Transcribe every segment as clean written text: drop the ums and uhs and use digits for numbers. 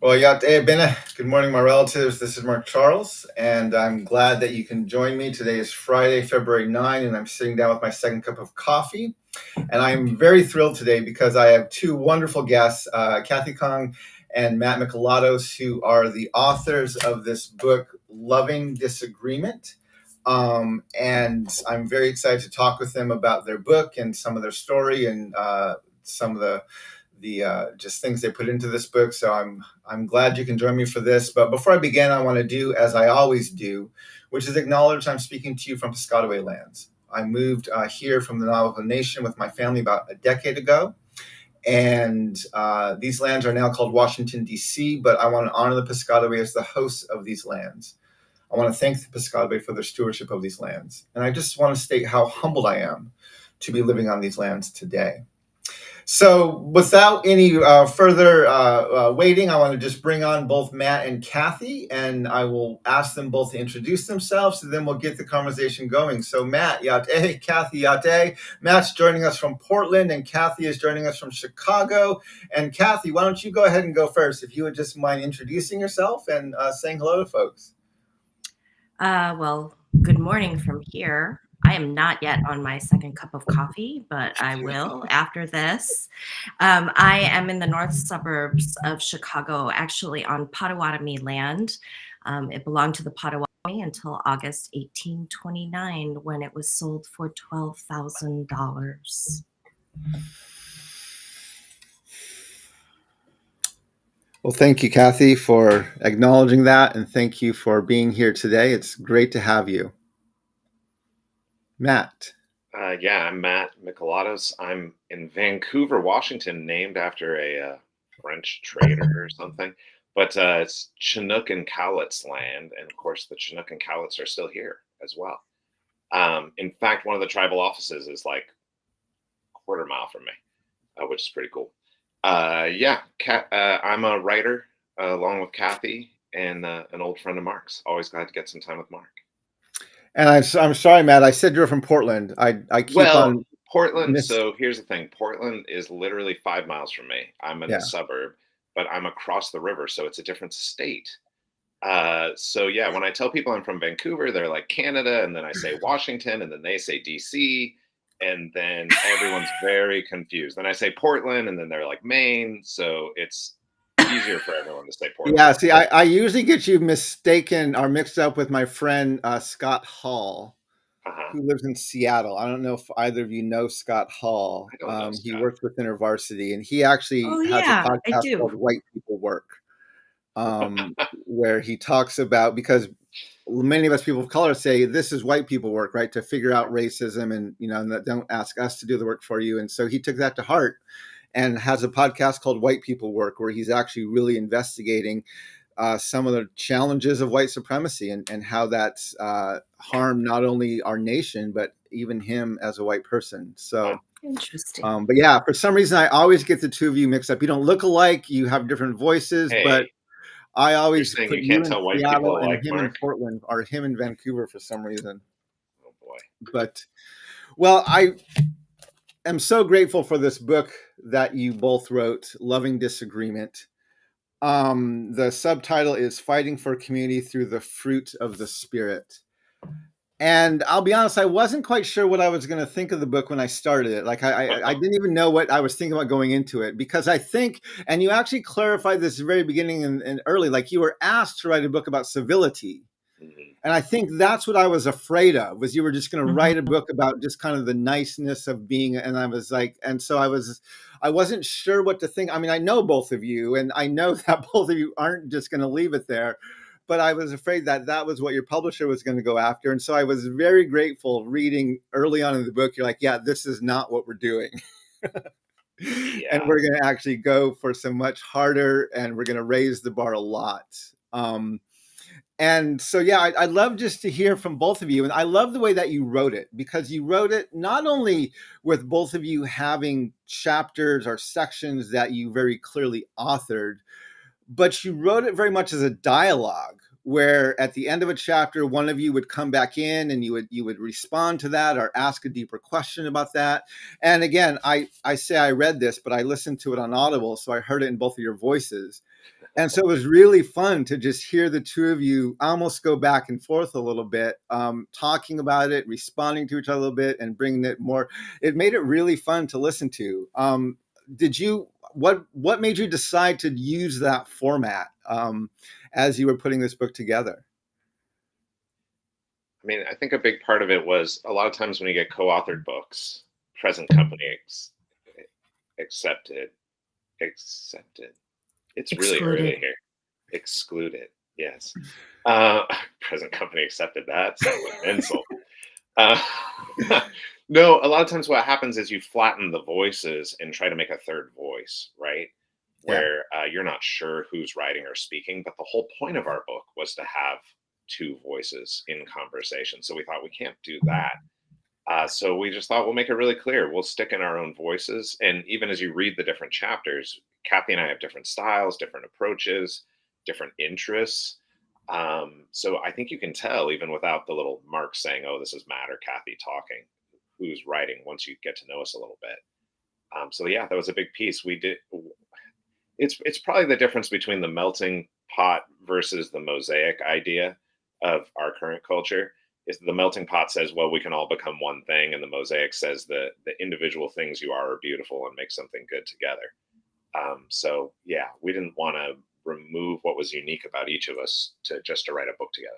Well, yeah, bene. Good morning, my relatives. This is Mark Charles, and I'm glad that you can join me. Today is Friday, February 9, and I'm sitting down with my second cup of coffee. And I'm very thrilled today because I have two wonderful guests, Kathy Khang and Matt Mikalatos, who are the authors of this book, Loving Disagreement. And I'm very excited to talk with them about their book and some of their story and some of the just things they put into this book. So I'm glad you can join me for this. But before I begin, I want to do as I always do, which is acknowledge I'm speaking to you from Piscataway lands. I moved here from the Navajo Nation with my family about a decade ago. And these lands are now called Washington, D.C., but I want to honor the Piscataway as the hosts of these lands. I want to thank the Piscataway for their stewardship of these lands. And I just want to state how humbled I am to be living on these lands today. So, without any further waiting, I want to just bring on both Matt and Kathy, and I will ask them both to introduce themselves, and then we'll get the conversation going. So, Matt, Yate, Kathy, Yate. Matt's joining us from Portland, and Kathy is joining us from Chicago. And Kathy, why don't you go ahead and go first, if you would just mind introducing yourself and saying hello to folks. Well, good morning from here. I am not yet on my second cup of coffee, but I will after this. I am in the north suburbs of Chicago, actually on Potawatomi land. It belonged to the Potawatomi until August 1829 when it was sold for $12,000. Well, thank you, Kathy, for acknowledging that, and thank you for being here today. It's great to have you. Matt. Yeah, I'm Matt Mikalatos. I'm in Vancouver, Washington, named after a French trader or something. But it's Chinook and Cowlitz land, and of course, the Chinook and Cowlitz are still here as well. In fact, one of the tribal offices is like a quarter mile from me, which is pretty cool. Yeah, I'm a writer along with Kathy and an old friend of Mark's. Always glad to get some time with Mark. And I'm sorry, Matt. I said you're from Portland. I keep Well, on Portland. miss. So here's the thing. Portland is literally 5 miles from me. I'm in Yeah. a suburb, but I'm across the river, so it's a different state. So yeah, when I tell people I'm from Vancouver, they're like Canada, and then I say Washington, and then they say DC, and then everyone's very confused. Then I say Portland, and then they're like Maine. So it's easier for everyone to say Portland. Yeah. See, I usually get you mistaken or mixed up with my friend Scott Hall, Uh-huh. who lives in Seattle. I don't know if either of you know Scott Hall. I don't know, He Scott. works with InterVarsity, and he actually Oh, has a yeah, I podcast do. called White People Work, where he talks about, because many of us people of color say this is white people work, right, to figure out racism, and don't ask us to do the work for you. And so he took that to heart and has a podcast called White People Work, where he's actually really investigating some of the challenges of white supremacy and how that's harmed not only our nation, but even him as a white person. So, Interesting. but yeah, for some reason, I always get the two of you mixed up. You don't look alike, you have different voices, but Hey, I you're always saying put you you can't in tell white people Seattle and alike, him in Mark? Portland, or him in Vancouver for some reason. Oh boy. But, well, I am so grateful for this book that you both wrote, Loving Disagreement. The subtitle is Fighting for Community Through the Fruit of the Spirit. And I'll be honest, I wasn't quite sure what I was going to think of the book when I started it. Like, I didn't even know what I was thinking about going into it, because I think, and you actually clarified this very beginning and early, like you were asked to write a book about civility. Mhm. And I think that's what I was afraid of, was you were just going to write a Mhm. book about just kind of the niceness of being. And I was like, and so I wasn't sure what to think. I mean, I know both of you, and I know that both of you aren't just going to leave it there, but I was afraid that that was what your publisher was going to go after. And so I was very grateful reading early on in the book. You're like, yeah, this is not what we're doing. And Yeah. we're going to actually go for some much harder, and we're going to raise the bar a lot. And so, yeah, I'd love just to hear from both of you. And I love the way that you wrote it, because you wrote it not only with both of you having chapters or sections that you very clearly authored, but you wrote it very much as a dialogue, where at the end of a chapter, one of you would come back in and you would respond to that or ask a deeper question about that. And again, I say I read this, but I listened to it on Audible, so I heard it in both of your voices. And so it was really fun to just hear the two of you almost go back and forth a little bit, talking about it, responding to each other a little bit, and bringing it more. It made it really fun to listen to. What made you decide to use that format as you were putting this book together? I mean, I think a big part of it was a lot of times when you get co-authored books, present company accepted. It's really early Excluded. here. Excluded. Yes. Present company accepted that. Sounds like an insult. Uh, no, a lot of times what happens is you flatten the voices and try to make a third voice, right? Yeah. Where you're not sure who's writing or speaking, but the whole point of our book was to have two voices in conversation. So we thought we can't do that. So we just thought we'll make it really clear. We'll stick in our own voices. And even as you read the different chapters, Kathy and I have different styles, different approaches, different interests. So I think you can tell, even without the little marks saying, oh, this is Matt or Kathy talking, who's writing once you get to know us a little bit. So yeah, that was a big piece. We did. It's probably the difference between the melting pot versus the mosaic idea of our current culture. Is the melting pot says, well, we can all become one thing, and the mosaic says the individual things you are beautiful and make something good together. So yeah, we didn't want to remove what was unique about each of us to write a book together.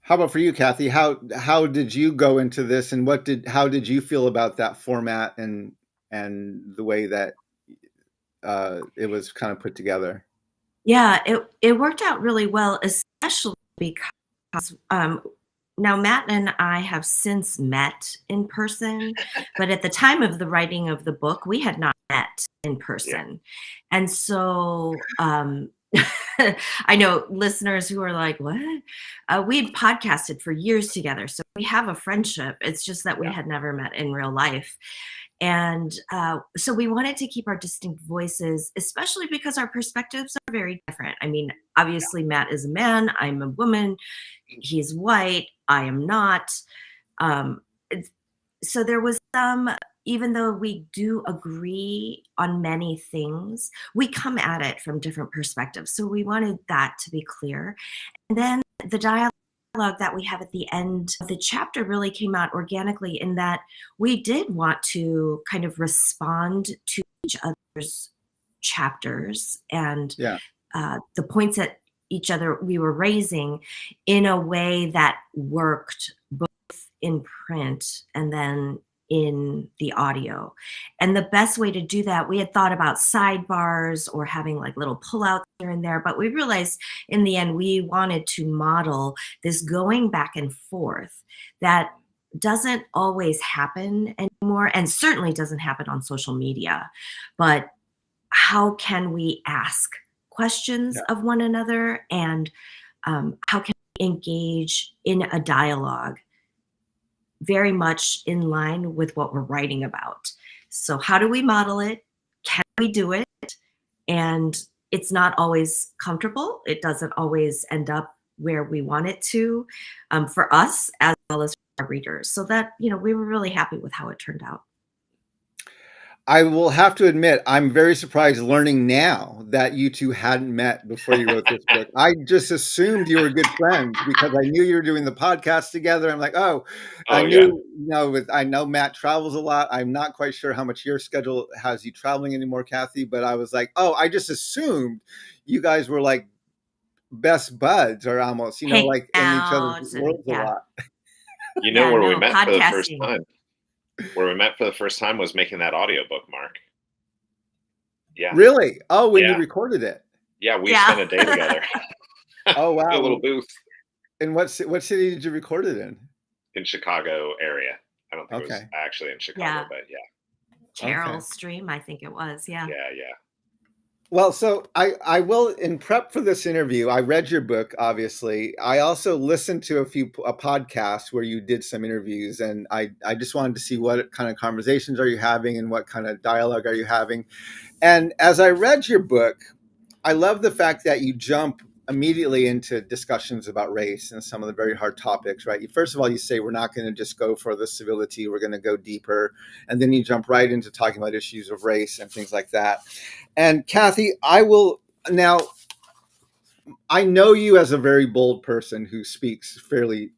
How about for you, Kathy? How did you go into this, and how did you feel about that format and the way that it was kind of put together? Yeah, it worked out really well, especially because now Matt and I have since met in person, but at the time of the writing of the book, we had not met in person. And so I know listeners who are like, what? We had podcasted for years together, so we have a friendship. It's just that we had never met in real life. And so we wanted to keep our distinct voices, especially because our perspectives are very different. I mean, obviously, Matt is a man, I'm a woman, he's white, I am not. So there was even though we do agree on many things, we come at it from different perspectives. So we wanted that to be clear. And then the dialogue that we have at the end of the chapter really came out organically in that we did want to kind of respond to each other's chapters and the points that each other we were raising in a way that worked both in print and then in the audio. And the best way to do that, we had thought about sidebars or having like little pullouts here and there, but we realized in the end we wanted to model this going back and forth that doesn't always happen anymore and certainly doesn't happen on social media. But how can we ask questions of one another, and how can we engage in a dialogue very much in line with what we're writing about? So how do we model it? Can we do it? And it's not always comfortable. It doesn't always end up where we want it to, for us as well as for our readers. So that, we were really happy with how it turned out. I will have to admit, I'm very surprised learning now that you two hadn't met before you wrote this book. I just assumed you were good friends because I knew you were doing the podcast together. I'm like, I know Matt travels a lot. I'm not quite sure how much your schedule has you traveling anymore, Kathy, but I was like, I just assumed you guys were like best buds or almost, like in each other's worlds a lot. Where we met for the first time. Where we met for the first time was making that audiobook, Mark. Yeah. Really? Oh, when you recorded it? Yeah, we spent a day together. Oh, wow. A little booth. And what city did you record it in? In Chicago area. I don't think it was actually in Chicago, but Carroll Stream, I think it was. Yeah. Yeah. Well, so I will, in prep for this interview, I read your book, obviously. I also listened to a podcast where you did some interviews, and I just wanted to see what kind of conversations are you having and what kind of dialogue are you having. And as I read your book, I love the fact that you jump immediately into discussions about race and some of the very hard topics, right? First of all, you say we're not going to just go for the civility, we're going to go deeper. And then you jump right into talking about issues of race and things like that. And Kathy, I know you as a very bold person who speaks fairly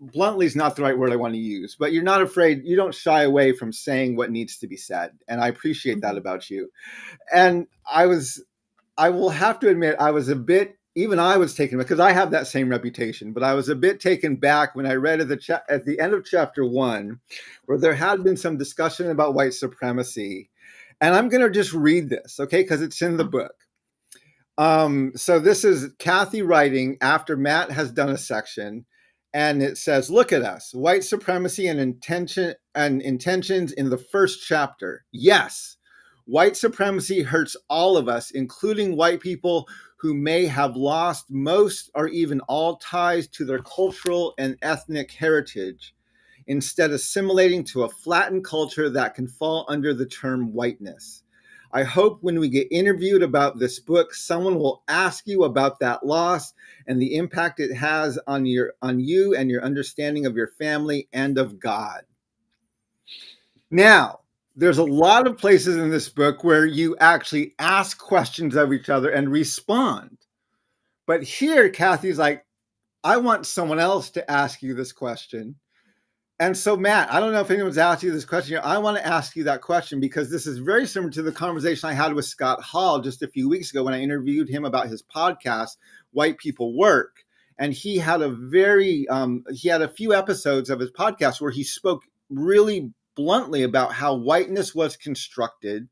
bluntly is not the right word I want to use, but you're not afraid. You don't shy away from saying what needs to be said. And I appreciate that about you. And I will have to admit, I was a bit, even I was taken, because I have that same reputation, but I was a bit taken back when I read at the end of chapter 1, where there had been some discussion about white supremacy. And I'm going to just read this, okay, because it's in the book. So this is Kathy writing after Matt has done a section, and it says, "Look at us, white supremacy and intentions in the first chapter. Yes, white supremacy hurts all of us, including white people who may have lost most or even all ties to their cultural and ethnic heritage, instead assimilating to a flattened culture that can fall under the term whiteness. I hope when we get interviewed about this book, someone will ask you about that loss and the impact it has on you and your understanding of your family and of God." Now, there's a lot of places in this book where you actually ask questions of each other and respond. But here, Kathy's like, I want someone else to ask you this question. And so, Matt, I don't know if anyone's asked you this question. I want to ask you that question because this is very similar to the conversation I had with Scott Hall just a few weeks ago when I interviewed him about his podcast, White People Work. And he had a few episodes of his podcast where he spoke really bluntly about how whiteness was constructed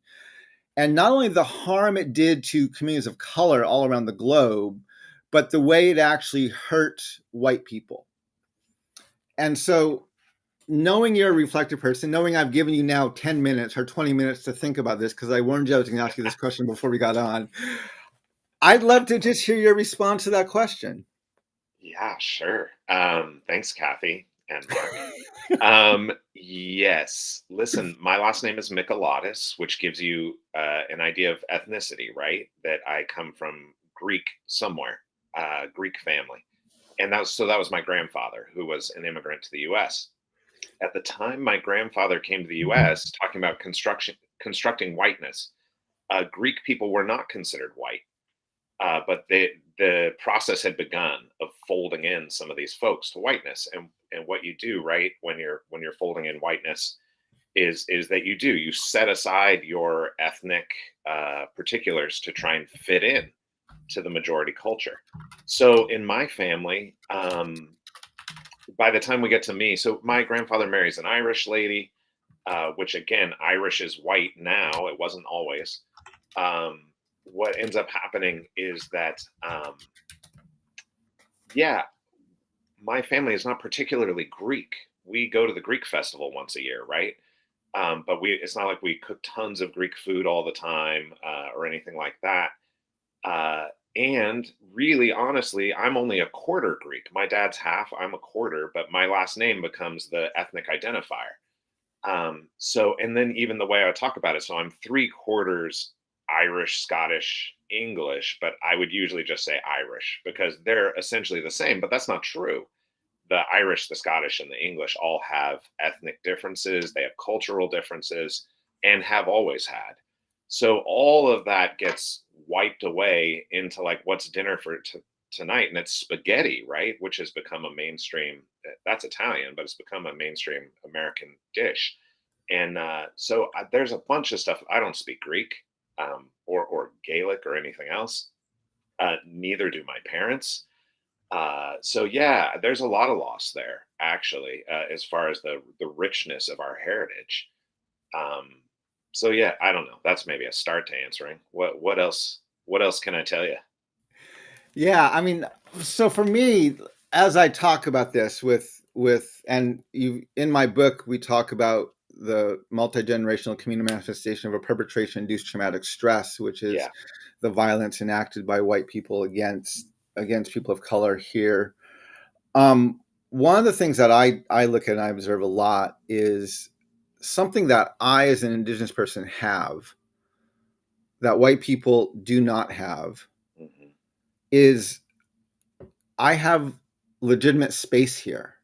and not only the harm it did to communities of color all around the globe, but the way it actually hurt white people. And so, knowing you're a reflective person, knowing I've given you now 10 minutes or 20 minutes to think about this, because I warned you I was going to ask you this question before we got on, I'd love to just hear your response to that question. Yeah, sure. Thanks, Kathy and Mark. Yes. Listen, my last name is Mikalatos, which gives you an idea of ethnicity, right? That I come from Greek somewhere, Greek family. And that was my grandfather, who was an immigrant to the US. At the time my grandfather came to the US talking about constructing whiteness, Greek people were not considered white. But the process had begun of folding in some of these folks to whiteness, and what you do, right, when you're folding in whiteness is that you set aside your ethnic particulars to try and fit in to the majority culture. So in my family, by the time we get to me, so my grandfather marries an Irish lady, which again, Irish is white now. It wasn't always. What ends up happening is that, yeah, my family is not particularly Greek. We go to the Greek festival once a year, right? But it's not like we cook tons of Greek food all the time or anything like that. And really, honestly, I'm only a quarter Greek. My dad's half, I'm a quarter, but my last name becomes the ethnic identifier. And then even the way I talk about it, so I'm 3/4 Irish, Scottish, English, but I would usually just say Irish because they're essentially the same, but that's not true. The Irish, the Scottish, and the English all have ethnic differences, they have cultural differences, and have always had. So all of that gets wiped away into like, what's dinner for tonight? And it's spaghetti, right? Which has become a mainstream, that's Italian, but it's become a mainstream American dish. And there's a bunch of stuff. I don't speak Greek or Gaelic or anything else. Neither do my parents. So yeah, there's a lot of loss there, actually, as far as the richness of our heritage. So yeah, I don't know. That's maybe a start to answering. What else? What else can I tell you? Yeah, I mean, so for me, as I talk about this and you in my book, we talk about the multi-generational community manifestation of a perpetration-induced traumatic stress, which is Yeah. the violence enacted by white people against people of color here. One of the things that I look at and I observe a lot is something that I, as an Indigenous person, have, that white people do not have Mhm. is I have legitimate space here,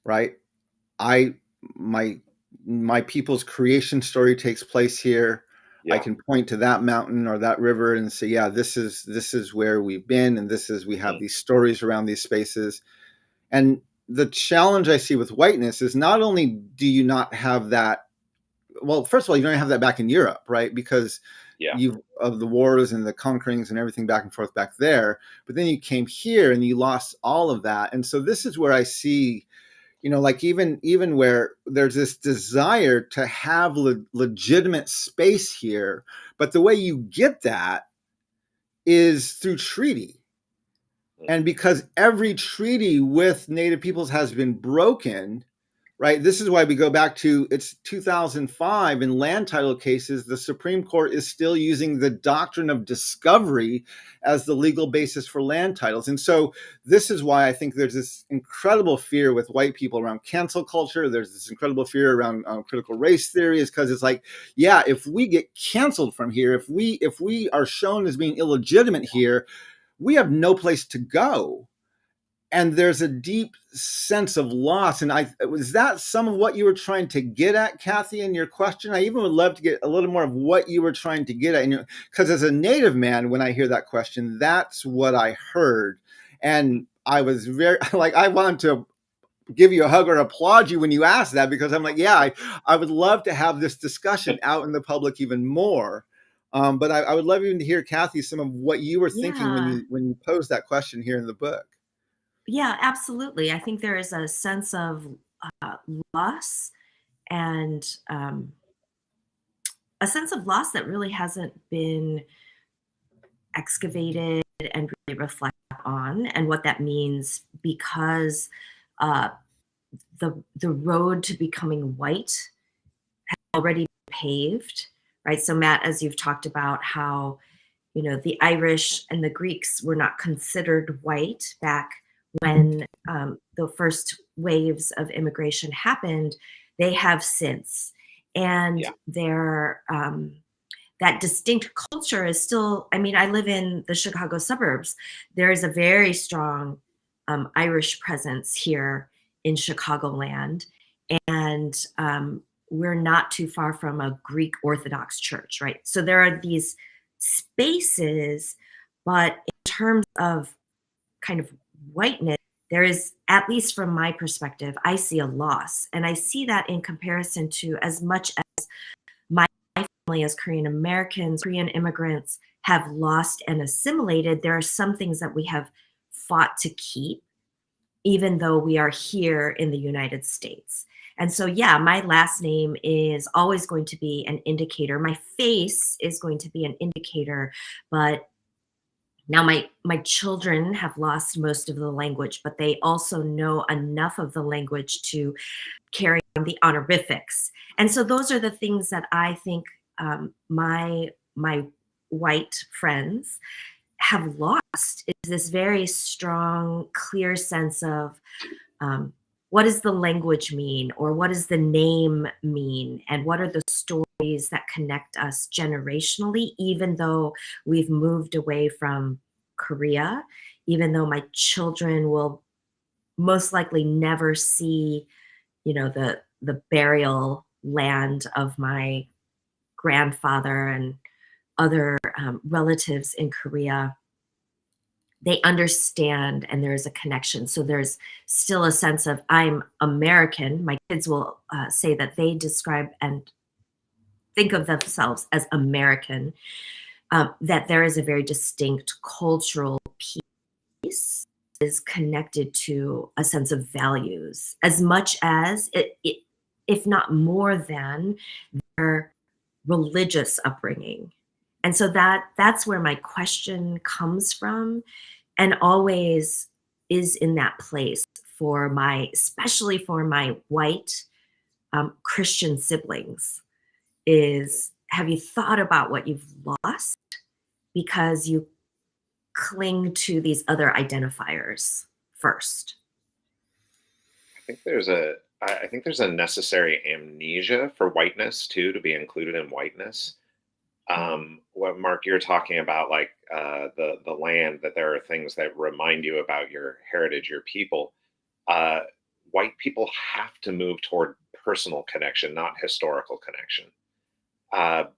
right? I my my people's creation story takes place here. I Yeah. can point to that mountain or that river and say, yeah, this is where we've been, and we have Mhm. these stories around these spaces. And the challenge I see with whiteness is not only do you not have that, well, first of all, you don't have that back in Europe, right? Because Yeah. you of the wars and the conquerings and everything back and forth back there, but then you came here and you lost all of that. And so this is where I see, like even where there's this desire to have legitimate space here, but the way you get that is through treaty. And Mhm. because every treaty with Native peoples has been broken, right? This is why we go back to it's 2005 in land title cases. The Supreme Court is still using the doctrine of discovery as the legal basis for land titles. And so this is why I think there's this incredible fear with white people around cancel culture. There's this incredible fear around critical race theory, is because it's like, yeah, if we get canceled from here, if we are shown as being illegitimate here, we have no place to go. And there's a deep sense of loss. And was that some of what you were trying to get at, Kathy, in your question? I even would love to get a little more of what you were trying to get at, because as a Native man, when I hear that question, that's what I heard. And I was very like, I wanted to give you a hug or applaud you when you asked that, because I'm like, yeah, I would love to have this discussion out in the public even more. But I would love even to hear, Kathy, some of what you were thinking when Yeah. you posed that question here in the book. Yeah, absolutely. I think there is a sense of uh, loss and a sense of loss that really hasn't been excavated and really reflected on, and what that means, because uh, the road to becoming white already paved, right? So, Matt, as you've talked about how, the Irish and the Greeks were not considered white back when the first waves of immigration happened, they have since. And Yeah. that distinct culture is still, I mean, I live in the Chicago suburbs. There is a very strong Irish presence here in Chicagoland. And we're not too far from a Greek Orthodox church, right? So there are these spaces, but in terms of kind of whiteness, there is, at least from my perspective, I see a loss. And I see that in comparison to, as much as my family as Korean Americans, Korean immigrants have lost and assimilated, there are some things that we have fought to keep, even though we are here in the United States. And so, yeah, my last name is always going to be an indicator. My face is going to be an indicator, but now my children have lost most of the language, but they also know enough of the language to carry on the honorifics. And so those are the things that I think my white friends have lost, is this very strong, clear sense of um, what does the language mean, or what does the name mean, and what are the stories that connect us generationally, even though we've moved away from Korea, even though my children will most likely never see, the burial land of my grandfather and other relatives in Korea. They understand, and there's a connection. So there's still a sense of, I'm American. My kids will say that they describe and think of themselves as American, that there is a very distinct cultural piece is connected to a sense of values, as much as if not more than, their religious upbringing. And so that's where my question comes from, and always is in that place for especially for my white Christian siblings, is, have you thought about what you've lost because you cling to these other identifiers first? I think there's a I think there's a necessary amnesia for whiteness too, to be included in whiteness. What Mark, you're talking about, like the land, that there are things that remind you about your heritage, your people. Uh, White people have to move toward personal connection, not historical connection,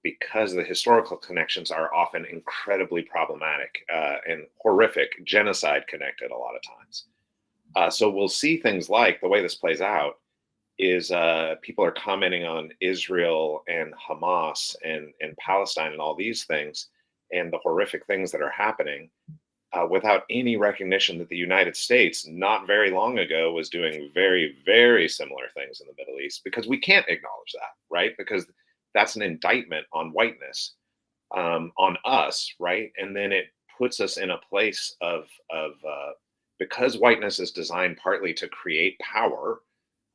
because the historical connections are often incredibly problematic and horrific, genocide connected a lot of times. So we'll see things like the way this plays out is people are commenting on Israel and Hamas and Palestine and all these things and the horrific things that are happening without any recognition that the United States, not very long ago, was doing very, very similar things in the Middle East, because we can't acknowledge that, right? Because that's an indictment on whiteness, on us, right? And then it puts us in a place of because whiteness is designed partly to create power,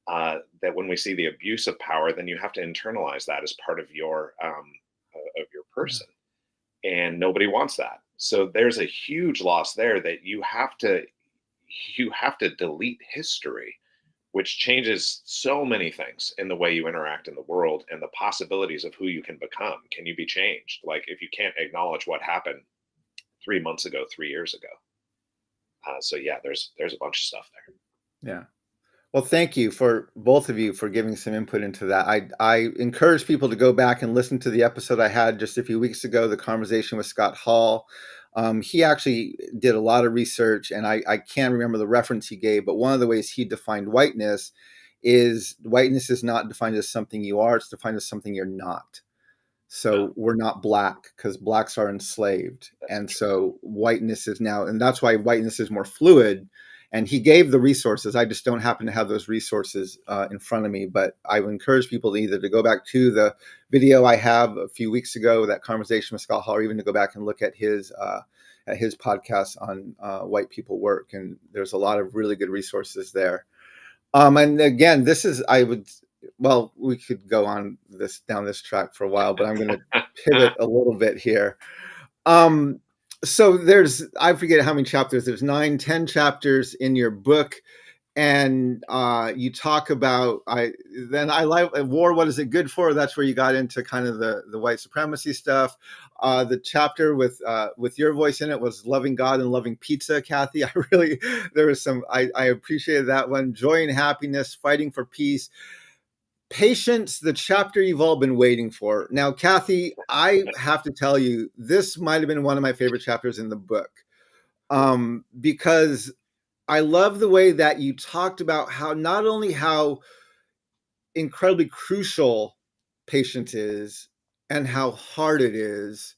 that when we see the abuse of power, then you have to internalize that as part of your person, and nobody wants that. So there's a huge loss there, that you have to delete history, which changes so many things in the way you interact in the world and the possibilities of who you can become. Can you be changed? Like, if you can't acknowledge what happened 3 months ago, 3 years ago. So yeah, there's a bunch of stuff there. Yeah. Well, thank you for both of you for giving some input into that. I encourage people to go back and listen to the episode I had just a few weeks ago, the conversation with Scott Hall. He actually did a lot of research, and I can't remember the reference he gave, but one of the ways he defined whiteness is not defined as something you are, it's defined as something you're not. So we're not black, because blacks are enslaved. And so whiteness is now, and that's why whiteness is more fluid. And he gave the resources. I just don't happen to have those resources in front of me. But I would encourage people to either to go back to the video I have a few weeks ago, that conversation with Scott Hall, or even to go back and look at his podcast on white people work. And there's a lot of really good resources there. And again, we could go on down this track for a while, but I'm going to pivot a little bit here. So I forget how many chapters, there's 9, 10 chapters in your book. And you talk about, I like war, what is it good for? That's where you got into kind of the white supremacy stuff. The chapter with your voice in it was Loving God and Loving Pizza, Kathy. I appreciated that one. Joy and happiness, fighting for peace. Patience, the chapter you've all been waiting for. Now, Kathy, I have to tell you, this might have been one of my favorite chapters in the book, because I love the way that you talked about not only how incredibly crucial patience is and how hard it is,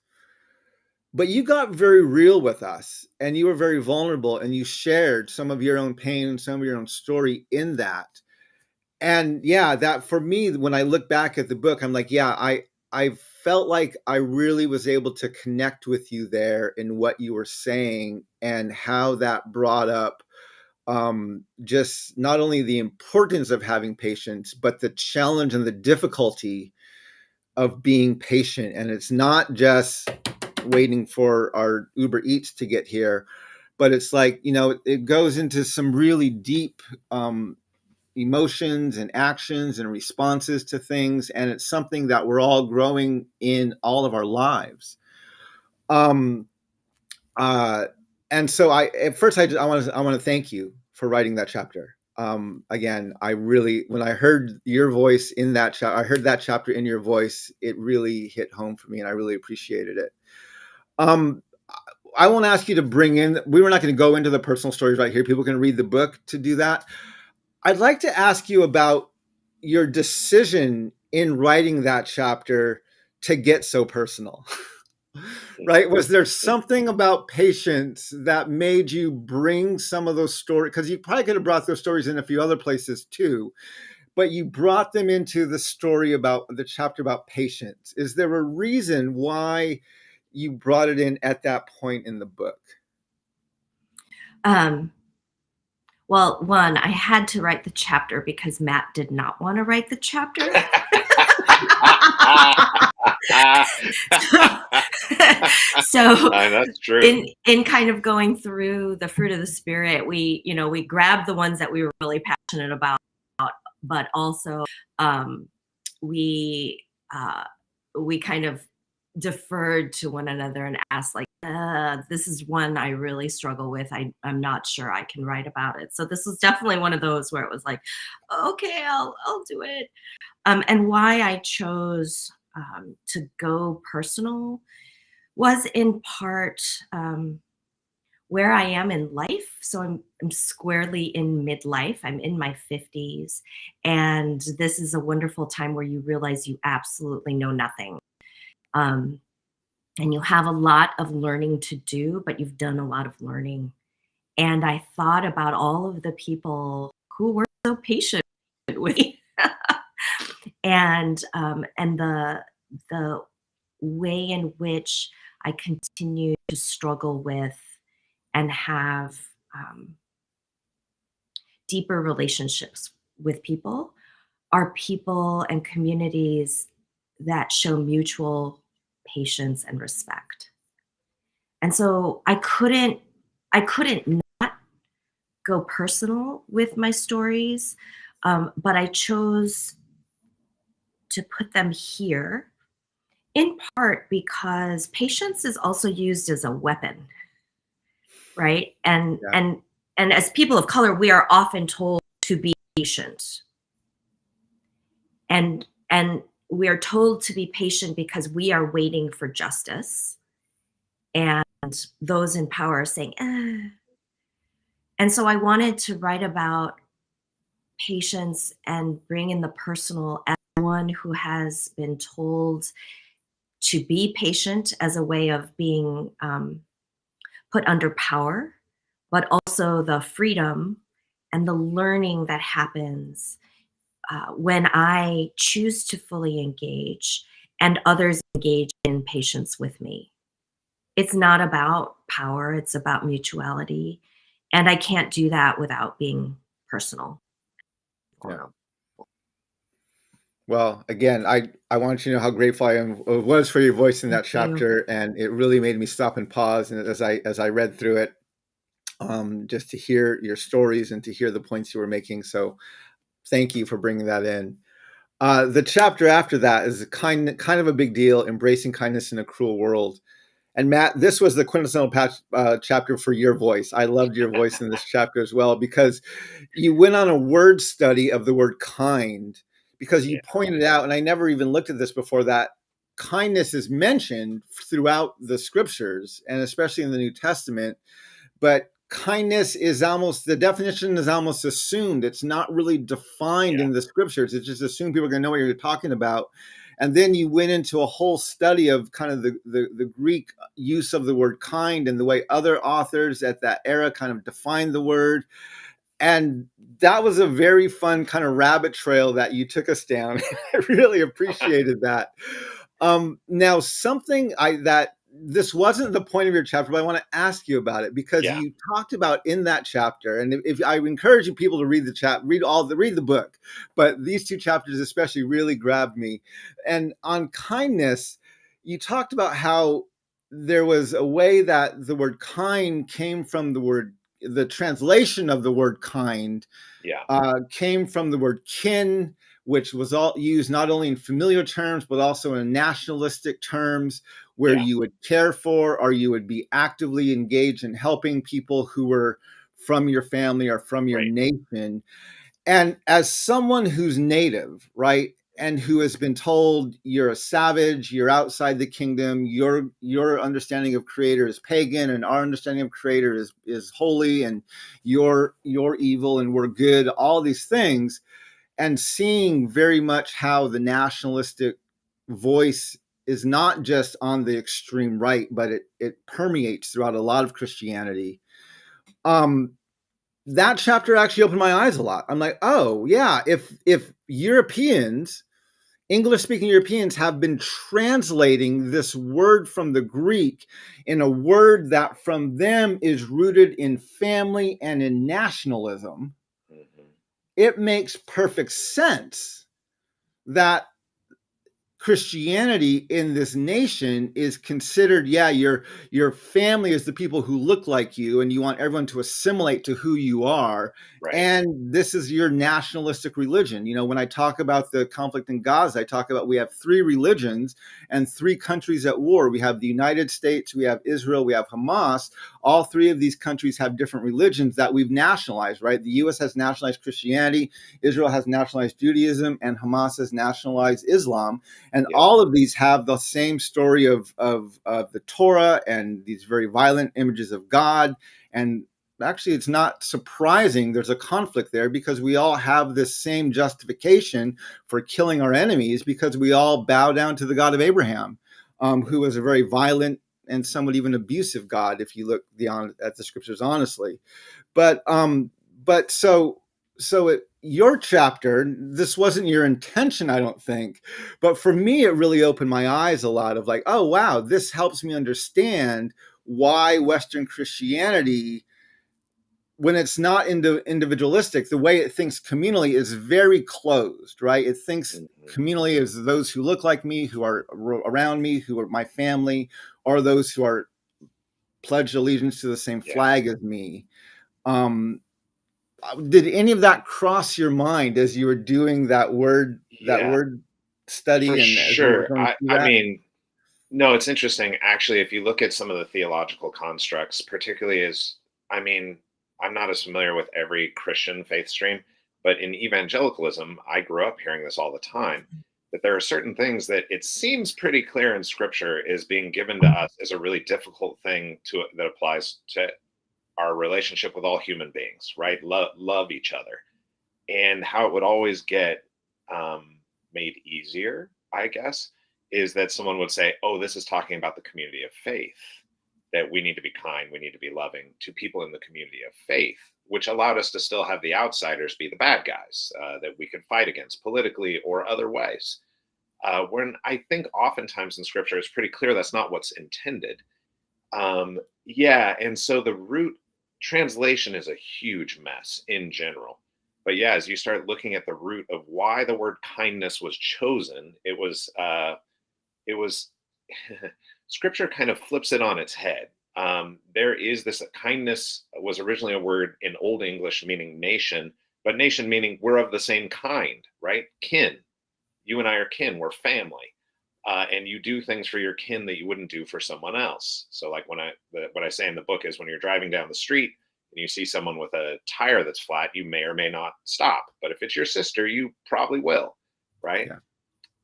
but you got very real with us, and you were very vulnerable, and you shared some of your own pain, some of your own story in that. And yeah, that for me, when I look back at the book, I'm like, yeah, I felt like I really was able to connect with you there in what you were saying, and how that brought up just not only the importance of having patience, but the challenge and the difficulty of being patient. And it's not just waiting for our Uber Eats to get here, but it's like, it goes into some really deep emotions and actions and responses to things. And it's something that we're all growing in all of our lives. And so at first I want to thank you for writing that chapter. Again, when I heard your voice in that chapter, I heard that chapter in your voice, it really hit home for me, and I really appreciated it. I won't ask you to bring in, we were not going to go into the personal stories right here. People can read the book to do that. I'd like to ask you about your decision in writing that chapter to get so personal. Right? Was there something about patience that made you bring some of those stories? Because you probably could have brought those stories in a few other places too, but you brought them into the story about the chapter about patience. Is there a reason why you brought it in at that point in the book? Well, one, I had to write the chapter because Matt did not want to write the chapter. So that's true. In kind of going through the fruit of the spirit, we grabbed the ones that we were really passionate about, but also we kind of deferred to one another and asked, like, this is one I really struggle with. I'm not sure I can write about it. So this was definitely one of those where it was like, okay, I'll do it. And why I chose to go personal was in part where I am in life. So I'm squarely in midlife. I'm in my 50s. And this is a wonderful time where you realize you absolutely know nothing. Um, and you have a lot of learning to do, but you've done a lot of learning. And I thought about all of the people who were so patient with me, and the way in which I continue to struggle with and have deeper relationships with people are people and communities that show mutual patience and respect. And so I couldn't not go personal with my stories, but I chose to put them here in part because patience is also used as a weapon, right? And Yeah. and as people of color, we are often told to be patient, and we are told to be patient because we are waiting for justice, and those in power are saying, eh. And so I wanted to write about patience and bring in the personal as one who has been told to be patient as a way of being put under power, but also the freedom and the learning that happens when I choose to fully engage and others engage in patience with me. It's not about power, it's about mutuality. And I can't do that without being personal. Yeah. Well, again, I want you to know how grateful was for your voice in that Thank you. chapter, and it really made me stop and pause. And as I read through it, just to hear your stories and to hear the points you were making. So, thank you for bringing that in. The chapter after that is kind of a big deal, embracing kindness in a cruel world. And Matt, this was the quintessential chapter for your voice. I loved your voice in this chapter as well, because you went on a word study of the word kind, because you Yeah. pointed out, and I never even looked at this before, that kindness is mentioned throughout the scriptures and especially in the New Testament. But kindness is almost, the definition is almost assumed. It's not really defined Yeah. in the scriptures. It's just assumed people are going to know what you're talking about. And then you went into a whole study of kind of the Greek use of the word kind and the way other authors at that era kind of defined the word. And that was a very fun kind of rabbit trail that you took us down. I really appreciated that. Now, something that this wasn't the point of your chapter, but I want to ask you about it, because Yeah. you talked about in that chapter, and if I encourage you people to read the read the book, but these two chapters especially really grabbed me. And on kindness, you talked about how there was a way that the word kind came from the translation of the word kind Yeah. came from the word kin, which was all used not only in familiar terms, but also in nationalistic terms, where Yeah. you would care for or you would be actively engaged in helping people who were from your family or from your Right. nation. And as someone who's native, right, and who has been told you're a savage, you're outside the kingdom, your understanding of creator is pagan, and our understanding of creator is holy, and you're evil and we're good, all these things, and seeing very much how the nationalistic voice is not just on the extreme right, but it permeates throughout a lot of Christianity. Um, that chapter actually opened my eyes a lot. I'm like, oh yeah, if Europeans, English speaking Europeans, have been translating this word from the Greek in a word that from them is rooted in family and in nationalism, Mm-hmm. it makes perfect sense that Christianity in this nation is considered, yeah, your family is the people who look like you, and you want everyone to assimilate to who you are. Right. And this is your nationalistic religion. You know, when I talk about the conflict in Gaza, I talk about we have 3 religions and 3 countries at war. We have the United States, we have Israel, we have Hamas. All 3 of these countries have different religions that we've nationalized, right? The US has nationalized Christianity, Israel has nationalized Judaism, and Hamas has nationalized Islam. And Yeah. all of these have the same story of the Torah and these very violent images of God. And actually, it's not surprising there's a conflict there, because we all have this same justification for killing our enemies, because we all bow down to the God of Abraham, who was a very violent and somewhat even abusive God, if you look at the scriptures honestly. But your chapter, this wasn't your intention, I don't think, but for me, it really opened my eyes a lot of like, oh wow, this helps me understand why Western Christianity, when it's not individualistic, the way it thinks communally is very closed, right? It thinks communally as those who look like me, who are around me, who are my family, or those who are pledged allegiance to the same flag as me. Did any of that cross your mind as you were doing that word study, For and as you were sure. going through I that? mean, no, it's interesting. Actually, if you look at some of the theological constructs, particularly I'm not as familiar with every Christian faith stream, but in evangelicalism, I grew up hearing this all the time, that there are certain things that it seems pretty clear in scripture is being given to us as a really difficult thing that applies to our relationship with all human beings, right? Love each other. And how it would always get made easier, I guess, is that someone would say, oh, this is talking about the community of faith, that we need to be kind, we need to be loving to people in the community of faith, which allowed us to still have the outsiders be the bad guys that we could fight against politically or other ways. When I think oftentimes in scripture, it's pretty clear that's not what's intended. And so the root translation is a huge mess in general. But yeah, as you start looking at the root of why the word kindness was chosen, it was scripture kind of flips it on its head. There is this kindness was originally a word in Old English meaning nation, but nation meaning we're of the same kind, right? Kin. You and I are kin. We're family. And you do things for your kin that you wouldn't do for someone else. So like what I say in the book is when you're driving down the street and you see someone with a tire that's flat, you may or may not stop. But if it's your sister, you probably will, right? Yeah.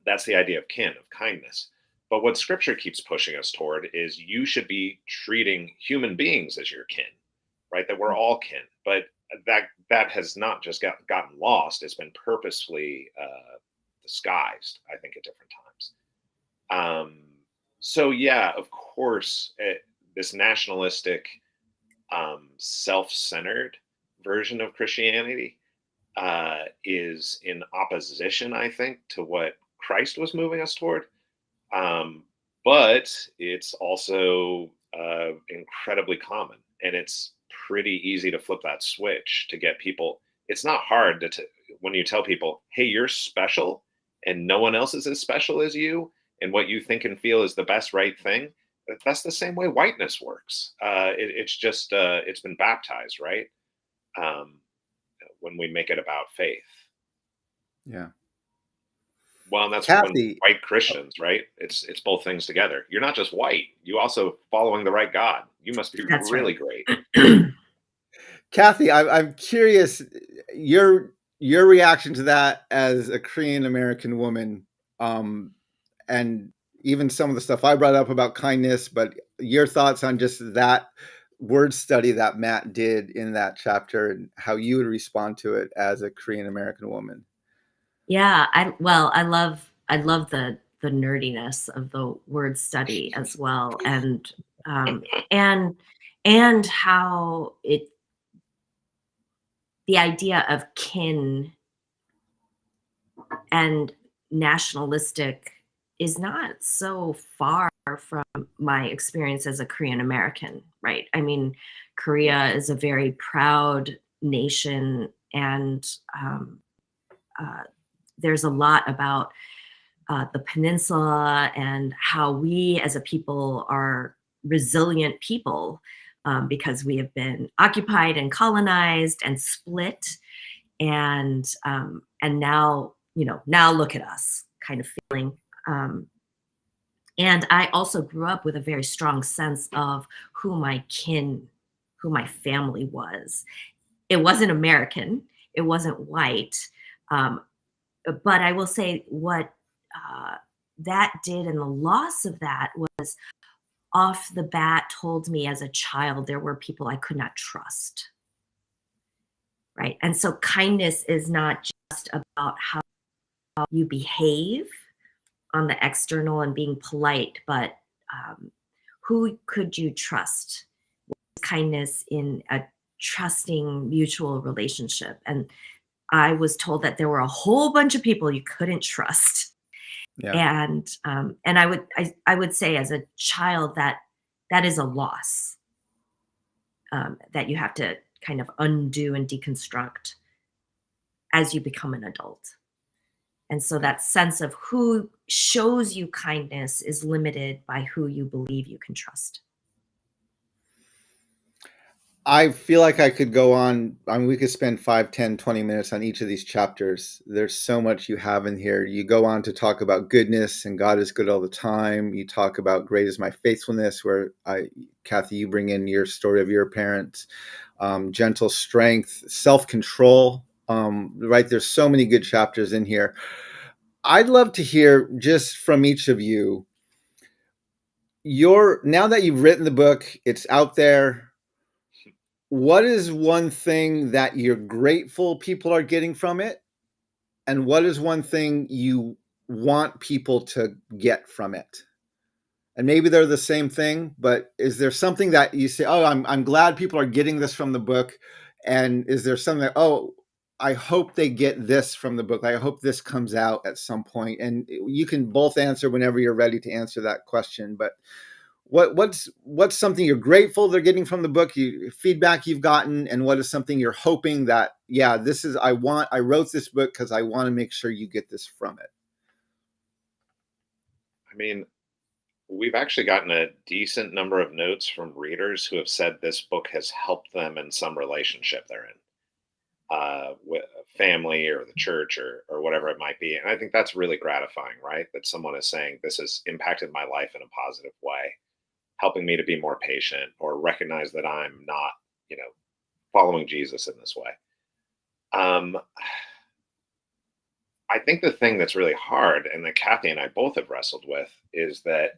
That's the idea of kin, of kindness. But what scripture keeps pushing us toward is you should be treating human beings as your kin, right? That we're all kin. But that has not just gotten lost. It's been purposefully disguised, I think, at different times. So yeah, of course, this nationalistic, self-centered version of Christianity is in opposition, I think, to what Christ was moving us toward. But it's also incredibly common, and it's pretty easy to flip that switch to get people. It's not hard when you tell people, "Hey, you're special, and no one else is as special as you." And what you think and feel is the best right thing. That's the same way whiteness works. It's just it's been baptized, right? When we make it about faith. Yeah. Well, and that's when Kathy, white Christians, right? It's both things together. You're not just white. You also following the right God. You must be That's really right. great. Kathy, I'm curious your reaction to that as a Korean American woman. And even some of the stuff I brought up about kindness, but your thoughts on just that word study that Matt did in that chapter and how you would respond to it as a Korean American woman. Yeah, I love the nerdiness of the word study as well, um, and and how the idea of kin and nationalistic is not so far from my experience as a Korean American, right? I mean, Korea is a very proud nation, and there's a lot about the peninsula and how we as a people are resilient people, because we have been occupied and colonized and split, and now, now look at us kind of feeling. And I also grew up with a very strong sense of who my family was. It wasn't American, it wasn't white, um, but I will say what that did, and the loss of that was, off the bat, told me as a child there were people I could not trust. Right. And so kindness is not just about how you behave on the external and being polite, but who could you trust? Kindness in a trusting mutual relationship. And I was told that there were a whole bunch of people you couldn't trust. Yeah. And I would say as a child that is a loss, that you have to kind of undo and deconstruct as you become an adult. And so that sense of who shows you kindness is limited by who you believe you can trust. I feel like I could go on. I mean, we could spend 5, 10, 20 minutes on each of these chapters. There's so much you have in here. You go on to talk about goodness and God is good all the time. You talk about great is my faithfulness, where Kathy, you bring in your story of your parents, gentle strength, self-control. Right. There's so many good chapters in here. I'd love to hear just from each of you. Now that you've written the book, it's out there. What is one thing that you're grateful people are getting from it? And what is one thing you want people to get from it? And maybe they're the same thing, but is there something that you say, oh, I'm glad people are getting this from the book? And is there something that, oh, I hope they get this from the book. I hope this comes out at some point. And you can both answer whenever you're ready to answer that question. But what's something you're grateful they're getting from the book, feedback you've gotten, and what is something you're hoping that, yeah, this is, I wrote this book because I want to make sure you get this from it? I mean, we've actually gotten a decent number of notes from readers who have said this book has helped them in some relationship they're in, with a family or the church or whatever it might be. And I think that's really gratifying, right? That someone is saying this has impacted my life in a positive way, helping me to be more patient or recognize that I'm not, following Jesus in this way. I think the thing that's really hard, and that Kathy and I both have wrestled with, is that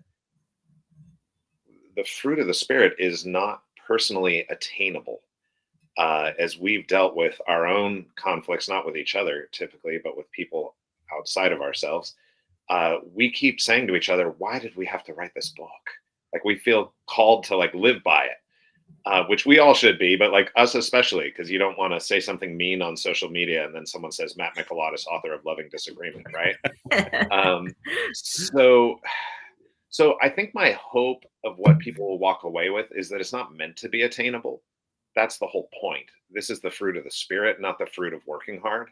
the fruit of the Spirit is not personally attainable. As we've dealt with our own conflicts, not with each other typically, but with people outside of ourselves, we keep saying to each other, why did we have to write this book? Like, we feel called to live by it, which we all should be, but us especially, because you don't want to say something mean on social media and then someone says Matt Mikalatos, author of Loving Disagreement, right? So I think my hope of what people will walk away with is that it's not meant to be attainable. That's the whole point. This is the fruit of the Spirit, not the fruit of working hard.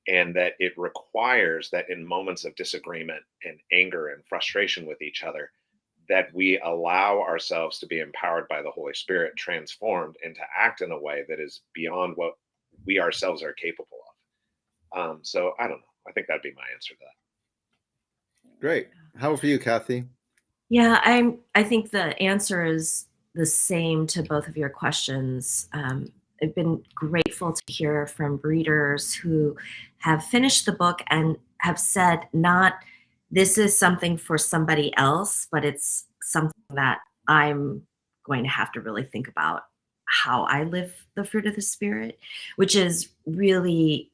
And that it requires that in moments of disagreement and anger and frustration with each other, that we allow ourselves to be empowered by the Holy Spirit, transformed, and to act in a way that is beyond what we ourselves are capable of. So I don't know. I think that'd be my answer to that. Great. How about for you, Kathy? Yeah, I think the answer is the same to both of your questions. I've been grateful to hear from readers who have finished the book and have said, not this is something for somebody else, but it's something that I'm going to have to really think about how I live the fruit of the Spirit, which is really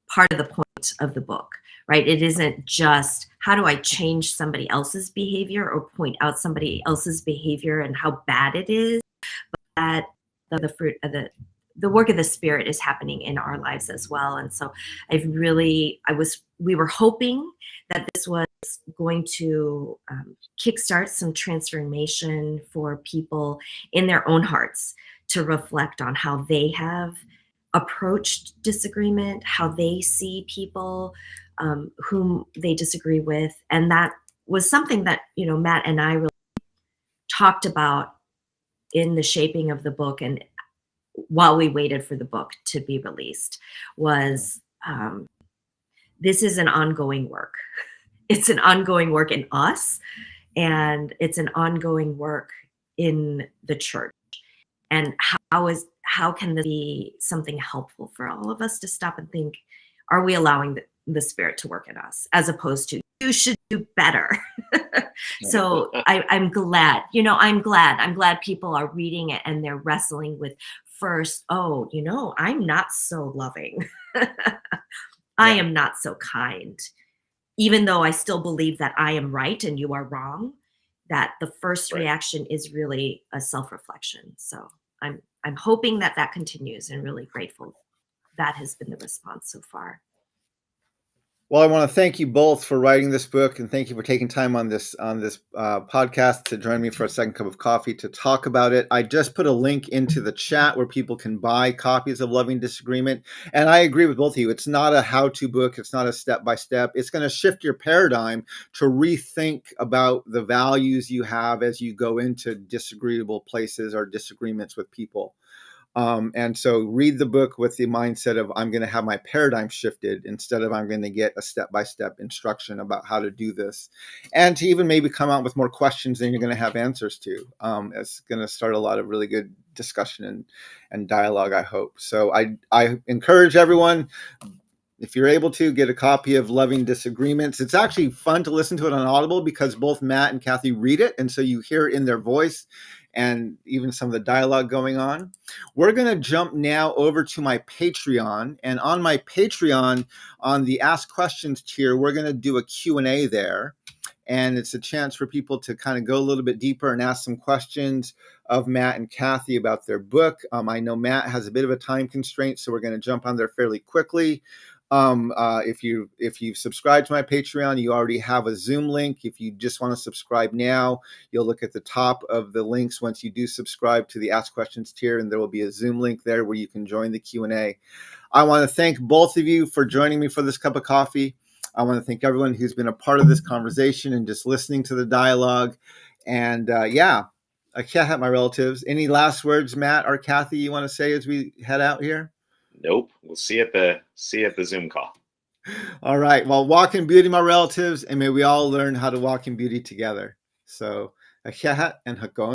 part of the point of the book, right? It isn't just how do I change somebody else's behavior or point out somebody else's behavior and how bad it is, but that the fruit of the work of the Spirit is happening in our lives as well. And so we were hoping that this was going to kickstart some transformation for people in their own hearts to reflect on how they have approached disagreement, how they see people, whom they disagree with. And that was something that, Matt and I really talked about in the shaping of the book, and while we waited for the book to be released, was this is an ongoing work. It's an ongoing work in us, and it's an ongoing work in the church. And how can this be something helpful for all of us to stop and think, are we allowing the Spirit to work in us, as opposed to you should do better? So I'm glad, I'm glad people are reading it and they're wrestling with first, I'm not so loving. I am not so kind. Even though I still believe that I am right and you are wrong, that the first reaction is really a self-reflection. So I'm hoping that continues, and really grateful that has been the response so far. Well, I want to thank you both for writing this book, and thank you for taking time on this podcast to join me for a second cup of coffee to talk about it. I just put a link into the chat where people can buy copies of Loving Disagreement, and I agree with both of you. It's not a how-to book. It's not a step-by-step. It's going to shift your paradigm to rethink about the values you have as you go into disagreeable places or disagreements with people. And so read the book with the mindset of, I'm going to have my paradigm shifted, instead of I'm going to get a step-by-step instruction about how to do this, and to even maybe come out with more questions than you're going to have answers to. It's going to start a lot of really good discussion and dialogue, I hope. So I encourage everyone, if you're able to, get a copy of Loving Disagreements. It's actually fun to listen to it on Audible because both Matt and Kathy read it, and so you hear it in their voice and even some of the dialogue going on. We're going to jump now over to my Patreon, and on my Patreon, on the Ask Questions tier, we're going to do a Q&A there, and it's a chance for people to kind of go a little bit deeper and ask some questions of Matt and Kathy about their book. I know Matt has a bit of a time constraint, so we're going to jump on there fairly quickly. If you've subscribed to my Patreon, you already have a Zoom link. If you just want to subscribe now, you'll look at the top of the links once you do subscribe to the Ask Questions tier, and there will be a Zoom link there where you can join the Q&A. I want to thank both of you for joining me for this cup of coffee. I want to thank everyone who's been a part of this conversation and just listening to the dialogue. And I can't have my relatives. Any last words, Matt or Kathy, you want to say as we head out here? Nope. We'll see you at the Zoom call. All right. Well, walk in beauty, my relatives, and may we all learn how to walk in beauty together. So, and hakon.